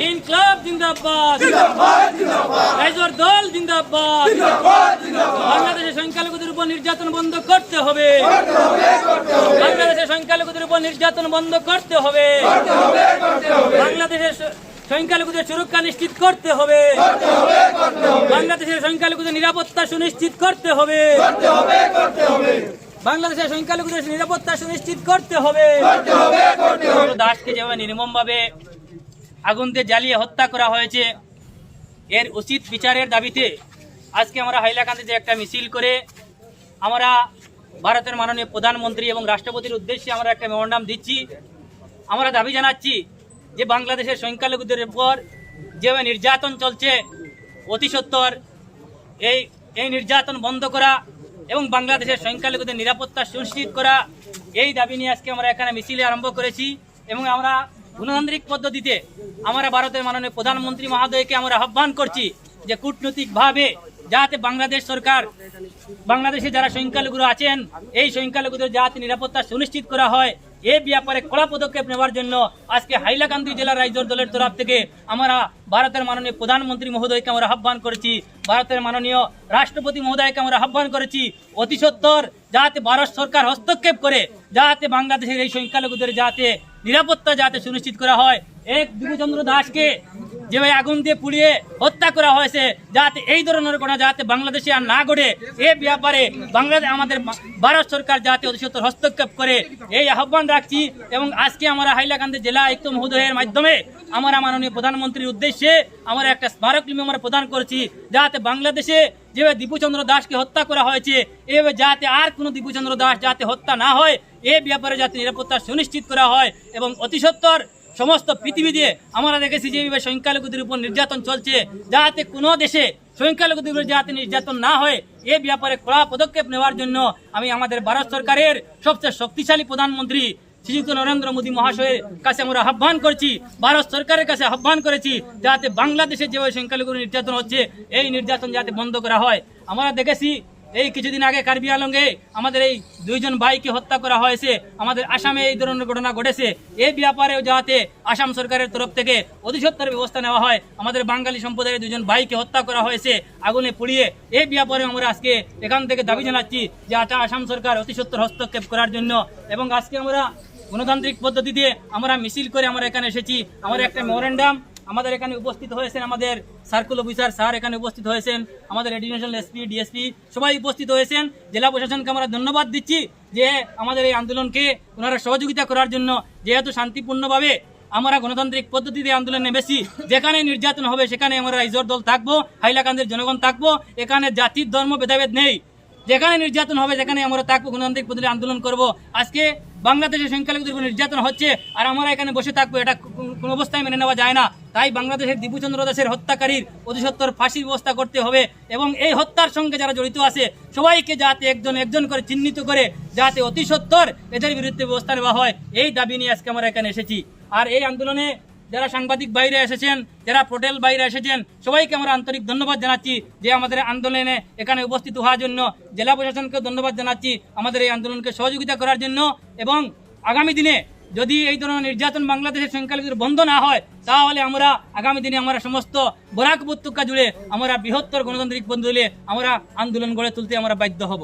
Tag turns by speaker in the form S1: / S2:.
S1: ইনকলাব জিন্দাবাদ, রাইজর দল জিন্দাবাদ। বাংলাদেশের সংখ্যালঘুদের উপর নির্যাতন বন্ধ করতে হবে, বাংলাদেশের সংখ্যালঘুদের উপর নির্যাতন বন্ধ করতে হবে, বাংলাদেশের সংখ্যালঘুদের সুরক্ষা নিশ্চিত করতে হবে, বাংলাদেশের সংখ্যালঘুদের নিরাপত্তা সুনিশ্চিত করতে হবে, বাংলাদেশের সংখ্যালঘুদের নিরাপত্তা সুনিশ্চিত করতে হবে। দাসকে যেভাবে নির্মমভাবে আগুন দিয়ে জ্বালিয়ে হত্যা করা হয়েছে, এর উচিত বিচারের দাবিতে আজকে আমরা হাইলাকান্দিতে একটা মিছিল করে আমরা ভারতের মাননীয় প্রধানমন্ত্রী এবং রাষ্ট্রপতির উদ্দেশ্যে আমরা একটা মেমোরান্ডাম দিচ্ছি। আমরা দাবি জানাচ্ছি যে বাংলাদেশের সংখ্যালঘুদের উপর যেভাবে নির্যাতন চলছে অতি সত্বর এই নির্যাতন বন্ধ করা এবং বাংলাদেশের সংখ্যালঘুদের নিরাপত্তা সুনিশ্চিত করা, এই দাবি নিয়ে আজকে আমরা এখানে মিছিল আরম্ভ করেছি। এবং আমরা গণতান্ত্রিক পদ্ধতিতে আমরা ভারতের মাননীয় প্রধানমন্ত্রী মহোদয়কে আমরা আহ্বান করছি যে কূটনৈতিকভাবে যাতে বাংলাদেশ সরকার বাংলাদেশে যারা সংখ্যালঘুরা আছেন এই সংখ্যালঘুদের যাতে নিরাপত্তা সুনিশ্চিত করা হয়, এ ব্যাপারে কড়া পদক্ষেপ নেওয়ার জন্য আজকে হাইলাকান্দি জেলার রাইজর দলের তরফ থেকে আমরা ভারতের মাননীয় প্রধানমন্ত্রী মহোদয়কে আমরা আহ্বান করেছি, ভারতের মাননীয় রাষ্ট্রপতি মহোদয়কে আমরা আহ্বান করেছি অতি সত্বর যাতে ভারত সরকার হস্তক্ষেপ করে যাতে বাংলাদেশের এই সংখ্যালঘুদের যাতে নিরাপত্তা যাতে সুনিশ্চিত করা হয়। এক দিবুচন্দ্র দাসকে যেভাবে আগুন দিয়ে পুড়িয়ে হত্যা করা হয়েছে যাতে এই ধরনের ঘটনা যাতে বাংলাদেশে আর না ঘটে, এ ব্যাপারে বাংলাদেশ আমাদের ভারত সরকার যাতে অতি সত্বর হস্তক্ষেপ করে এই আহ্বান রাখছি। এবং আজকে আমরা হাইলাকান্দি জেলা আয়ুক্ত মহোদয়ের মাধ্যমে আমরা মাননীয় প্রধানমন্ত্রীর উদ্দেশ্যে আমরা একটা স্মারকলিপি আমরা প্রদান করেছি যাতে বাংলাদেশে যেভাবে দীপুচন্দ্র দাসকে হত্যা করা হয়েছে এভাবে যাতে আর কোনো দীপুচন্দ্র দাস যাতে হত্যা না হয়, এ ব্যাপারে যাতে নিরাপত্তা সুনিশ্চিত করা হয়। এবং অতি সত্বর সমস্ত পৃথিবীতে আমরা দেখেছি যেভাবে সংখ্যালঘুদের উপর নির্যাতন চলছে, যাতে কোনো দেশে সংখ্যালঘুদের উপর যাতে নির্যাতন না হয়, এ ব্যাপারে কড়া পদক্ষেপ নেওয়ার জন্য আমি আমাদের ভারত সরকারের সবচেয়ে শক্তিশালী প্রধানমন্ত্রী শ্রীযুক্ত নরেন্দ্র মোদী মহাশয়ের কাছে আমরা আহ্বান করছি, ভারত সরকারের কাছে আহ্বান করেছি যাতে বাংলাদেশে যেভাবে সংখ্যালঘু নির্যাতন হচ্ছে এই নির্যাতন যাতে বন্ধ করা হয়। আমরা দেখেছি এই কিছুদিন আগে কার্বি আংলঙে আমাদের এই দুইজন ভাইকে হত্যা করা হয়েছে, আমাদের আসামে এই ধরনের ঘটনা ঘটেছে, এই ব্যাপারেও যাতে আসাম সরকারের তরফ থেকে অতি সত্বর ব্যবস্থা নেওয়া হয়। আমাদের বাঙালি সম্প্রদায়ের দুজন ভাইকে হত্যা করা হয়েছে আগুনে পুড়িয়ে, এই ব্যাপারে আমরা আজকে এখান থেকে দাবি জানাচ্ছি যে আসাম সরকার অতি সত্বর হস্তক্ষেপ করার জন্য। এবং আজকে আমরা গণতান্ত্রিক পদ্ধতিতে আমরা মিছিল করে আমরা এখানে এসেছি, আমার একটা মেমোরেন্ডাম আমাদের এখানে উপস্থিত হয়েছেন, আমাদের সার্কেল অফিসার স্যার এখানে উপস্থিত হয়েছেন, আমাদের এডিশনাল এসপি ডিএসপি সবাই উপস্থিত হয়েছেন। জেলা প্রশাসনকে আমরা ধন্যবাদ দিচ্ছি যে আমাদের এই আন্দোলনকে ওনারা সহযোগিতা করার জন্য, যেহেতু শান্তিপূর্ণভাবে আমরা গণতান্ত্রিক পদ্ধতিতে আন্দোলন নেমেছি, যেখানে নির্যাতন হবে সেখানে আমরা রাইজর দল থাকবো, হাইলাকান্দির জনগণ থাকবো, এখানে জাতির ধর্ম ভেদাভেদ নেই, যেখানে নির্যাতন হবে সেখানে আমরা থাকবো, গণতান্ত্রিক পদ্ধতিতে আন্দোলন করব। আজকে বাংলাদেশের সংখ্যালঘুদের উপর নির্যাতন হচ্ছে আর আমরা এখানে বসে থাকবো, এটা কোনো অবস্থায় মেনে নেওয়া যায় না। তাই বাংলাদেশের দীপুচন্দ্র দাসের হত্যাকারীর অতি সত্বর ফাঁসির ব্যবস্থা করতে হবে এবং এই হত্যার সঙ্গে যারা জড়িত আছে সবাইকে যাতে একজন একজন করে চিহ্নিত করে যাতে অতি সত্বর এদের বিরুদ্ধে ব্যবস্থা নেওয়া হয়, এই দাবি নিয়ে আজকে আমরা এখানে এসেছি। আর এই আন্দোলনে যারা সাংবাদিক বাইরে এসেছেন, যারা পোর্টাল বাইরে এসেছেন, সবাইকে আমরা আন্তরিক ধন্যবাদ জানাচ্ছি যে আমাদের আন্দোলনে এখানে উপস্থিত হওয়ার জন্য। জেলা প্রশাসনকে ধন্যবাদ জানাচ্ছি আমাদের এই আন্দোলনকে সহযোগিতা করার জন্য। এবং আগামী দিনে যদি এই ধরনের নির্যাতন বাংলাদেশের সংখ্যালঘুদের বন্ধ না হয়, তাহলে আমরা আগামী দিনে আমরা সমস্ত বরাক উপত্যকা জুড়ে আমরা বৃহত্তর গণতান্ত্রিক বন্ধ হলে আমরা আন্দোলন গড়ে তুলতে আমরা বাধ্য হব।